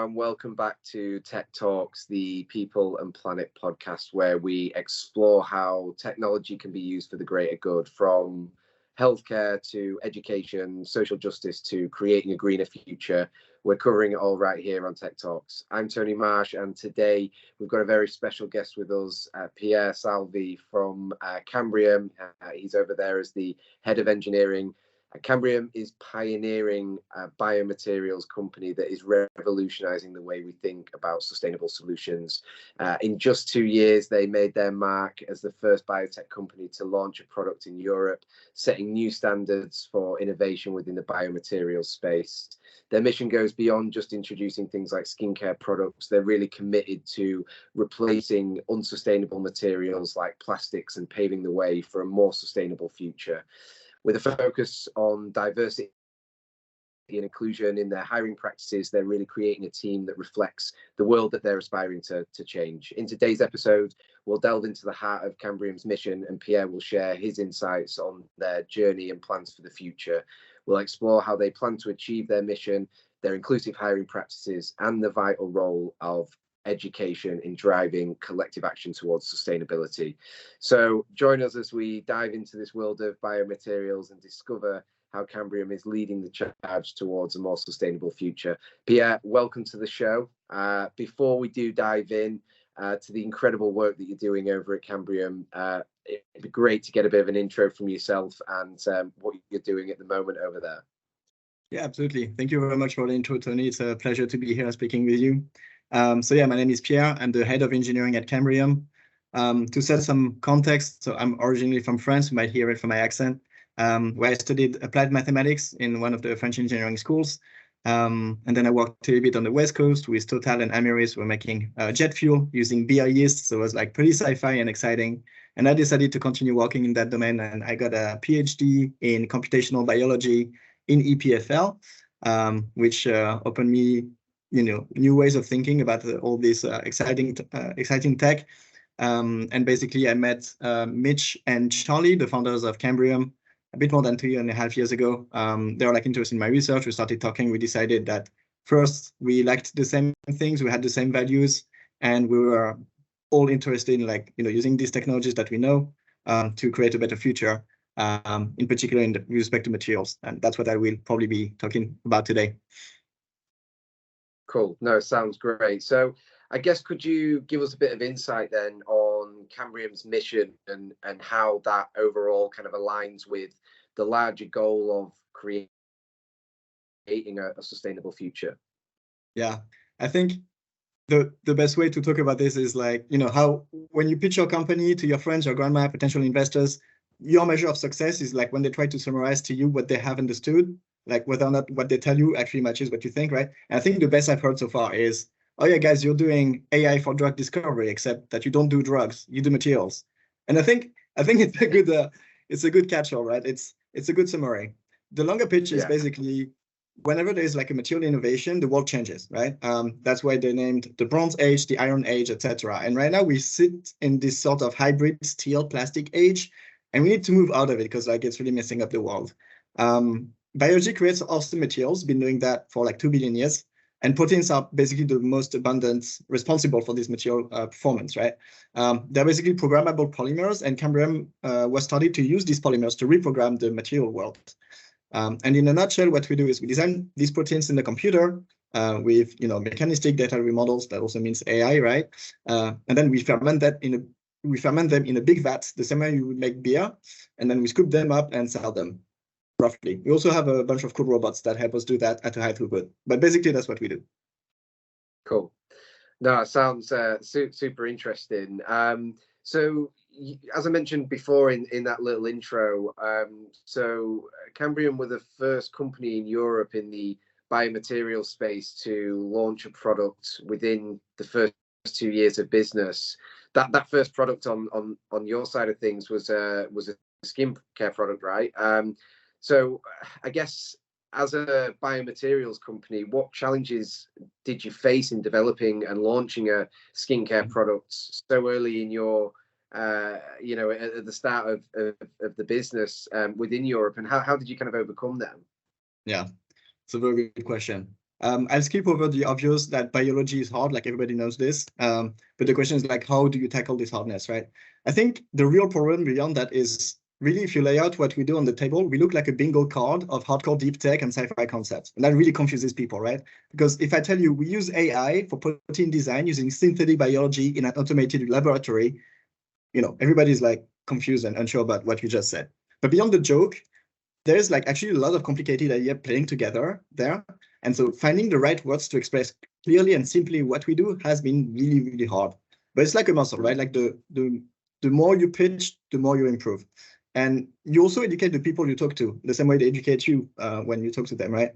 and welcome back to Tech Talks, the People and Planet podcast, where we explore how technology can be used for the greater good, from healthcare to education, social justice to creating a greener future. We're covering it all right here on Tech Talks. I'm Tony Marsh, and today we've got a very special guest with us, Pierre Salvy from Cambrium. He's over there as the head of engineering. Cambrium is pioneering a biomaterials company that is revolutionizing the way we think about sustainable solutions. In just 2 years, they made their mark as the first biotech company to launch a product in Europe, setting new standards for innovation within the biomaterials space. Their mission goes beyond just introducing things like skincare products. They're really committed to replacing unsustainable materials like plastics and paving the way for a more sustainable future. With a focus on diversity and inclusion in their hiring practices, they're really creating a team that reflects the world that they're aspiring to change. In today's episode, we'll delve into the heart of Cambrium's mission, and Pierre will share his insights on their journey and plans for the future. We'll explore how they plan to achieve their mission, their inclusive hiring practices, and the vital role of education in driving collective action towards sustainability. So join us as we dive into this world of biomaterials and discover how Cambrium is leading the charge towards a more sustainable future. Pierre, welcome to the show. Before we do dive in to the incredible work that you're doing over at Cambrium, it'd be great to get a bit of an intro from yourself and what you're doing at the moment over there. Yeah, absolutely. Thank you very much for the intro, Tony. It's a pleasure to be here speaking with you. My name is Pierre. I'm the head of engineering at Cambrium. To set some context, so I'm originally from France. You might hear it from my accent, where I studied applied mathematics in one of the French engineering schools. And then I worked a little bit on the West Coast with Total and Ameris. We're making jet fuel using beer yeast. So it was like pretty sci-fi and exciting. And I decided to continue working in that domain. And I got a PhD in computational biology in EPFL, which opened me new ways of thinking about all this exciting tech. And basically, I met Mitch and Charlie, the founders of Cambrium, a bit more than 2.5 years ago. They were interested in my research. We started talking. We decided that first, we liked the same things. We had the same values, and we were all interested in using these technologies that we know to create a better future, in particular with respect to materials. And that's what I will probably be talking about today. Cool. No, sounds great. So I guess could you give us a bit of insight then on Cambrium's mission and how that overall kind of aligns with the larger goal of creating a sustainable future? Yeah, I think the best way to talk about this is how when you pitch your company to your friends, your grandma, potential investors, your measure of success is like when they try to summarize to you what they have understood, like whether or not what they tell you actually matches what you think, right? And I think the best I've heard so far is, oh yeah, guys, you're doing AI for drug discovery, except that you don't do drugs, you do materials. And I think it's a good catch-all, right? It's a good summary. The longer pitch is basically whenever there's like a material innovation, the world changes, right? That's why they named the Bronze Age, the Iron Age, etc. And right now we sit in this sort of hybrid steel plastic age, and we need to move out of it because it's really messing up the world. Biology creates awesome materials, been doing that for like 2 billion years. And proteins are basically the most abundant responsible for this material performance, right? They're basically programmable polymers, and Cambrium was started to use these polymers to reprogram the material world. And in a nutshell, what we do is we design these proteins in the computer with mechanistic data models. That also means AI, right? And then we ferment them in a big vat, the same way you would make beer, and then we scoop them up and sell them. Roughly. We also have a bunch of cool robots that help us do that at a high throughput. But basically, that's what we do. Cool. No, it sounds super interesting. So, as I mentioned before in that little intro, so Cambrium were the first company in Europe in the biomaterial space to launch a product within the first 2 years of business. That first product on your side of things was a skincare product, right? So I guess as a biomaterials company, what challenges did you face in developing and launching a skincare product so early in your, at the start of the business within Europe, and how did you kind of overcome them? Yeah, it's a very good question. I'll skip over the obvious that biology is hard, like everybody knows this. But the question is like, how do you tackle this hardness, right? I think the real problem beyond that is really, if you lay out what we do on the table, we look like a bingo card of hardcore deep tech and sci-fi concepts. And that really confuses people, right? Because if I tell you we use AI for protein design using synthetic biology in an automated laboratory, everybody's like confused and unsure about what you just said. But beyond the joke, there's like actually a lot of complicated ideas playing together there. And so finding the right words to express clearly and simply what we do has been really, really hard. But it's like a muscle, right? Like the more you pitch, the more you improve. And you also educate the people you talk to, the same way they educate you when you talk to them, right?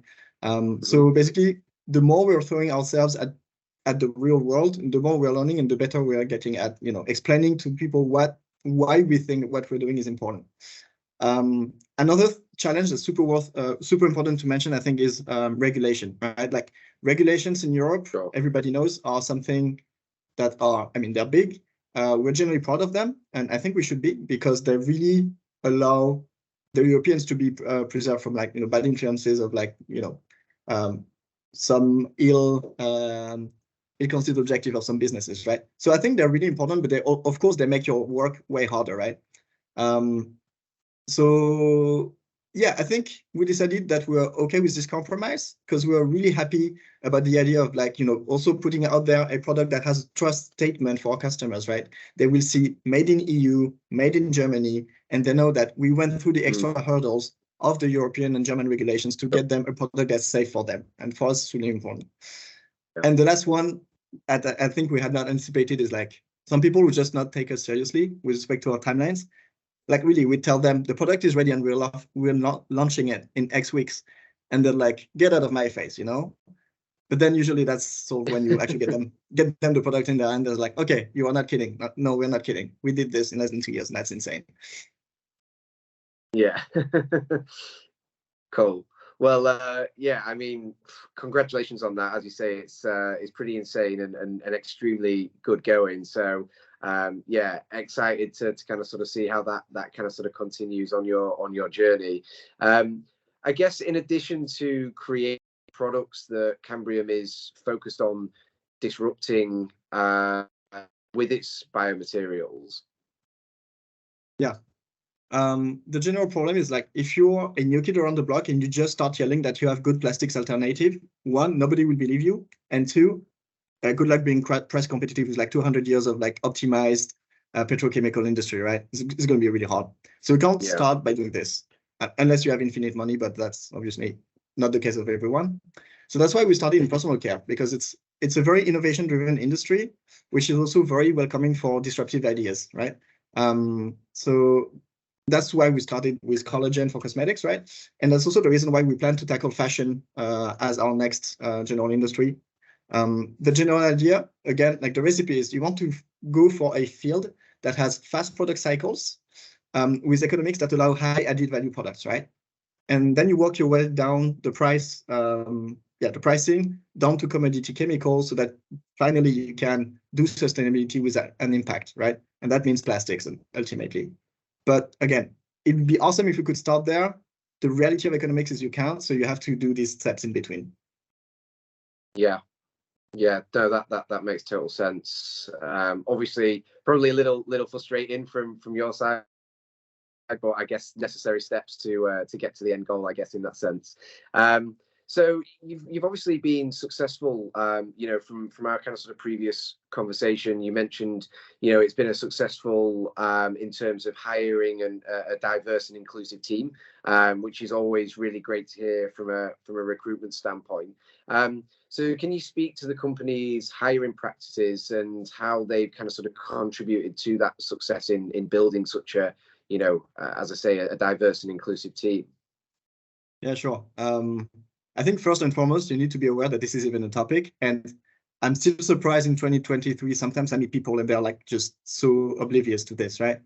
So basically, the more we're throwing ourselves at the real world, the more we're learning and the better we are getting at, explaining to people why we think what we're doing is important. Another challenge that's super important to mention, I think, is regulation, right? Like regulations in Europe, Sure. Everybody knows, are something that are, they're big. We're generally proud of them, and I think we should be, because they really allow the Europeans to be preserved from bad influences of some ill-conceived objective of some businesses, right? So I think they're really important, but of course they make your work way harder, right? So yeah, I think we decided that we're okay with this compromise because we are really happy about the idea of also putting out there a product that has a trust statement for our customers, right? They will see made in EU, made in Germany, and they know that we went through the extra hurdles of the European and German regulations to get them a product that's safe for them. And for us, it's really important. Yeah. And the last one I think we had not anticipated is some people will just not take us seriously with respect to our timelines. Really, we tell them the product is ready and we're not launching it in X weeks. And they're like, get out of my face, But then usually that's solved when you actually get them the product in there and they're like, okay, you are not kidding. No, we're not kidding. We did this in less than 2 years and that's insane. Yeah. Cool. Well, yeah, congratulations on that. As you say, it's pretty insane and extremely good going. So yeah, excited to kind of sort of see how that kind of sort of continues on your journey. I guess in addition to creating products that Cambrium is focused on disrupting with its biomaterials. Yeah. The general problem is if you're a new kid around the block and you just start yelling that you have good plastics alternative, one, nobody will believe you, and two, good luck being price competitive with 200 years of optimized petrochemical industry, right? It's going to be really hard. So we can't start by doing this unless you have infinite money, but that's obviously not the case of everyone. So that's why we started in personal care, because it's a very innovation-driven industry, which is also very welcoming for disruptive ideas, right? So that's why we started with collagen for cosmetics, right? And that's also the reason why we plan to tackle fashion as our next general industry. The general idea, again, the recipe is you want to go for a field that has fast product cycles with economics that allow high added value products, right? And then you work your way down the price, the pricing down to commodity chemicals so that finally you can do sustainability with an impact, right? And that means plastics ultimately. But again, it would be awesome if you could start there. The reality of economics is you can't, so you have to do these steps in between. Yeah. Yeah, no, that makes total sense. Obviously, probably a little frustrating from your side, but I guess necessary steps to get to the end goal, I guess, in that sense. So you've obviously been successful, from our kind of sort of previous conversation. You mentioned, it's been a successful in terms of hiring and a diverse and inclusive team, which is always really great to hear from a recruitment standpoint. So can you speak to the company's hiring practices and how they've kind of sort of contributed to that success in building such a, as I say, a diverse and inclusive team? Yeah, sure. I think first and foremost, you need to be aware that this is even a topic. And I'm still surprised in 2023, sometimes I meet people and they're just so oblivious to this, right?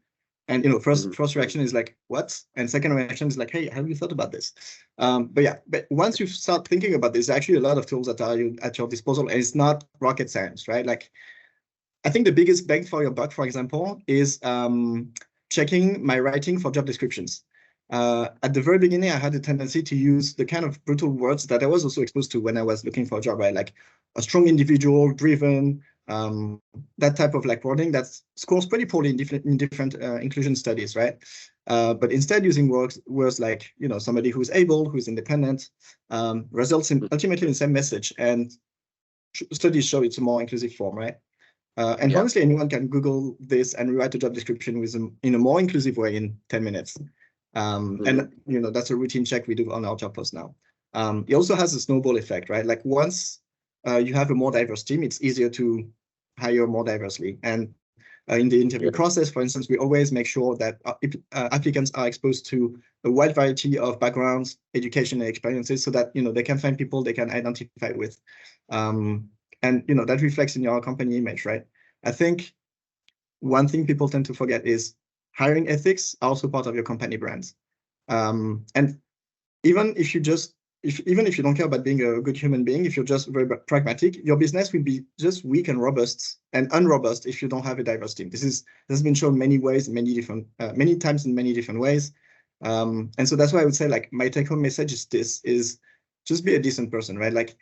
And, first reaction is what? And second reaction is hey, have you thought about this? But once you start thinking about this, actually a lot of tools that are at your disposal, and it's not rocket science, right? I think the biggest bang for your buck, for example, is checking my writing for job descriptions. At the very beginning, I had a tendency to use the kind of brutal words that I was also exposed to when I was looking for a job, right? Like a strong individual, driven, that type of like wording that scores pretty poorly in different inclusion studies, right? But instead using words like, somebody who's able, who's independent, results in ultimately in the same message. And studies show it's a more inclusive form, right? And honestly, anyone can Google this and rewrite a job description in a more inclusive way in 10 minutes. And that's a routine check we do on our job post now. It also has a snowball effect, right? Like once you have a more diverse team, it's easier to hire more diversely. And in the interview process, for instance, we always make sure that applicants are exposed to a wide variety of backgrounds, education, and experiences, so that they can find people they can identify with. And that reflects in your company image, right? I think one thing people tend to forget is hiring ethics are also part of your company brand. And even if you don't care about being a good human being, if you're just very pragmatic, your business will be just weak and robust and unrobust if you don't have a diverse team. This has been shown many ways, many times in many different ways. And so that's why I would say, like, my take-home message is just be a decent person, right? Like,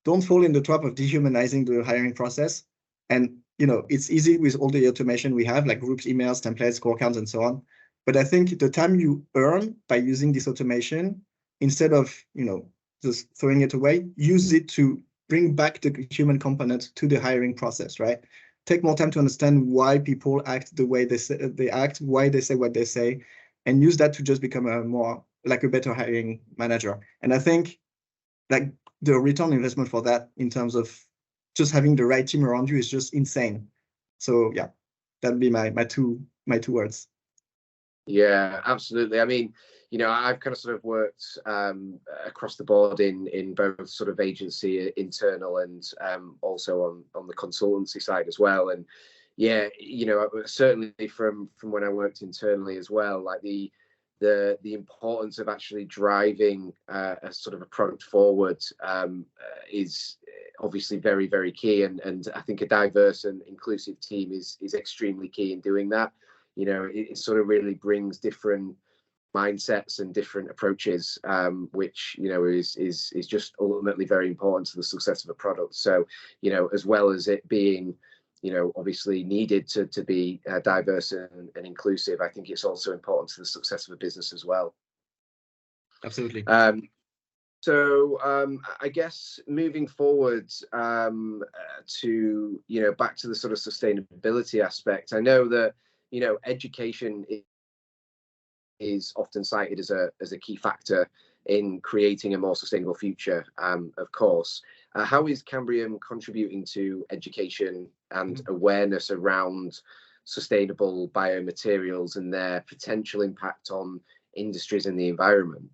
don't fall in the trap of dehumanizing the hiring process. And it's easy with all the automation we have, like groups, emails, templates, scorecards, and so on. But I think the time you earn by using this automation, instead of just throwing it away, use it to bring back the human component to the hiring process, right? Take more time to understand why people act the way they act, why they say what they say, and use that to just become a better hiring manager. And I think like the return investment for that in terms of just having the right team around you is just insane. So yeah, that'd be my two words. Yeah, absolutely. I mean, I've kind of sort of worked across the board in both sort of agency, internal, and also on the consultancy side as well. And yeah, certainly from when I worked internally as well, like the importance of actually driving a sort of a product forward is obviously very, very key. And I think a diverse and inclusive team is extremely key in doing that. It sort of really brings different mindsets and different approaches, which is just ultimately very important to the success of a product. So as well as it being obviously needed to be diverse and inclusive, I think it's also important to the success of a business as well. Absolutely. So I guess moving forward to back to the sort of sustainability aspect, I know that education is often cited as a key factor in creating a more sustainable future, of course. How is Cambrium contributing to education and awareness around sustainable biomaterials and their potential impact on industries and the environment?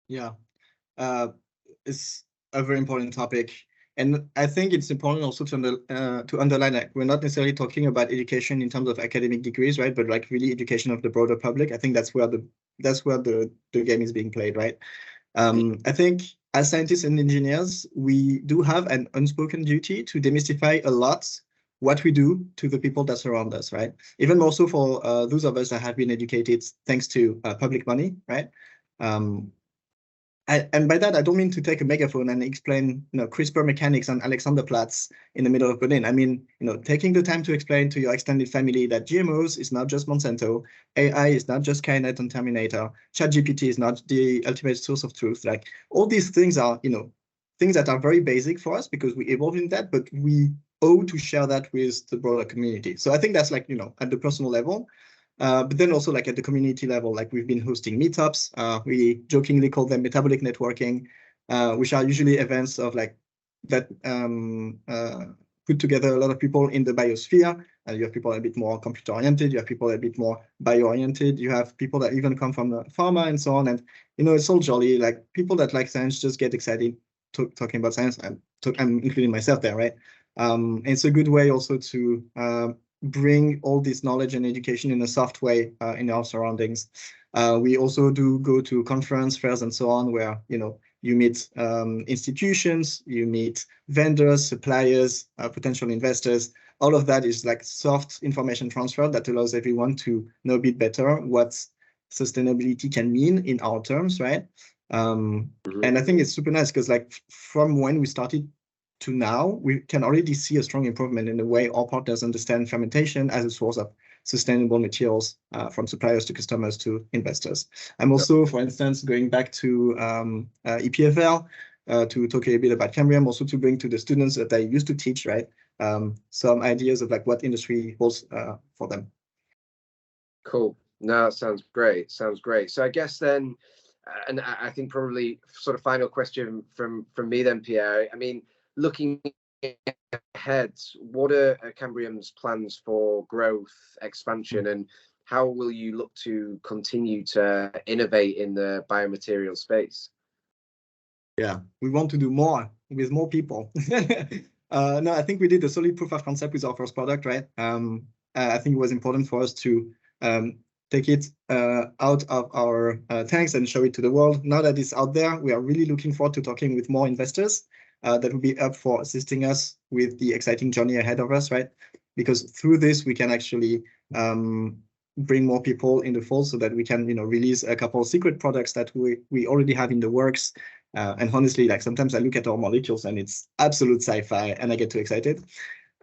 Yeah, it's a very important topic. And I think it's important also to underline that we're not necessarily talking about education in terms of academic degrees, right? But like really education of the broader public. I think that's where the game is being played, right? I think as scientists and engineers, we do have an unspoken duty to demystify a lot what we do to the people that surround us, right? Even more so for those of us that have been educated thanks to public money, right? And by that, I don't mean to take a megaphone and explain, CRISPR mechanics on Alexanderplatz in the middle of Berlin. I mean, taking the time to explain to your extended family that GMOs is not just Monsanto, AI is not just Skynet and Terminator, ChatGPT is not the ultimate source of truth. Like all these things are, things that are very basic for us because we evolved in that, but we owe to share that with the broader community. So I think that's like, at the personal level. But then also like at the community level, like we've been hosting meetups. We jokingly call them metabolic networking, which are usually events of like that put together a lot of people in the biosphere. You have people a bit more computer oriented. You have people a bit more bio oriented. You have people that even come from the pharma and so on. And it's all jolly. Like people that like science just get excited talking about science. I'm including myself there, right? And it's a good way also to bring all this knowledge and education in a soft way in our surroundings. We also do go to conference fairs and so on, where you meet institutions, you meet vendors, suppliers, potential investors. All of that is like soft information transfer that allows everyone to know a bit better what sustainability can mean in our terms, right? And I think it's super nice because like from when we started to now, we can already see a strong improvement in the way our partners understand fermentation as a source of sustainable materials from suppliers to customers to investors. I'm also, for instance, going back to EPFL to talk a bit about Cambrium, also to bring to the students that I used to teach, right? Some ideas of like what industry holds for them. Cool. No, sounds great. Sounds great. So I guess then, and I think probably sort of final question from me then, Pierre. I mean, looking ahead, what are Cambrium's plans for growth, expansion, and how will you look to continue to innovate in the biomaterial space? Yeah, we want to do more with more people. No, I think we did a solid proof of concept with our first product, right? I think it was important for us to take it out of our tanks and show it to the world. Now that it's out there, we are really looking forward to talking with more investors that will be up for assisting us with the exciting journey ahead of us, right? Because through this, we can actually bring more people in the fold so that we can, release a couple of secret products that we already have in the works. And honestly, like sometimes I look at our molecules and it's absolute sci-fi and I get too excited.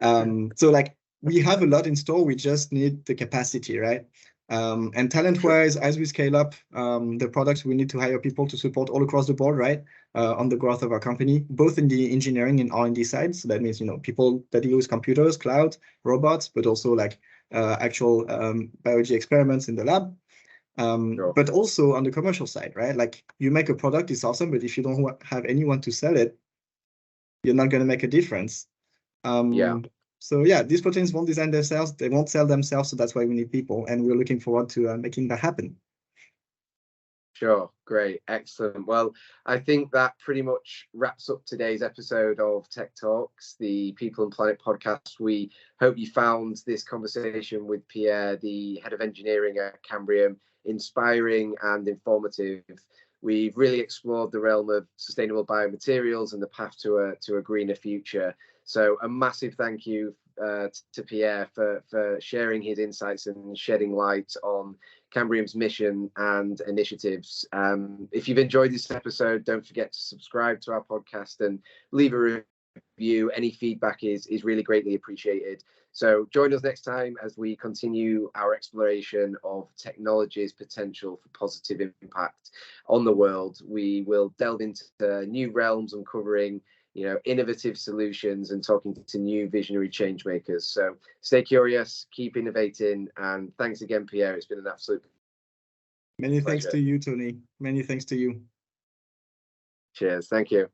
So like we have a lot in store, we just need the capacity, right? And talent-wise, as we scale up the products, we need to hire people to support all across the board, right? On the growth of our company, both in the engineering and R&D side. So that means, people that use computers, cloud, robots, but also like actual biology experiments in the lab. Sure. But also on the commercial side, right? Like you make a product, it's awesome, but if you don't have anyone to sell it, you're not going to make a difference. So yeah, these proteins won't design themselves, they won't sell themselves, so that's why we need people, and we're looking forward to making that happen. Sure, great, excellent. Well, I think that pretty much wraps up today's episode of Tech Talks, the People and Planet podcast. We hope you found this conversation with Pierre, the head of engineering at Cambrium, inspiring and informative. We've really explored the realm of sustainable biomaterials and the path to a greener future. So a massive thank you to Pierre for sharing his insights and shedding light on Cambrium's mission and initiatives. If you've enjoyed this episode, don't forget to subscribe to our podcast and leave a review. Any feedback is really greatly appreciated. So join us next time as we continue our exploration of technology's potential for positive impact on the world. We will delve into new realms, uncovering innovative solutions and talking to new visionary change makers. So stay curious, keep innovating, and thanks again, Pierre. It's been an absolute Many thanks to you, Tony. Many thanks to you. Cheers. Thank you.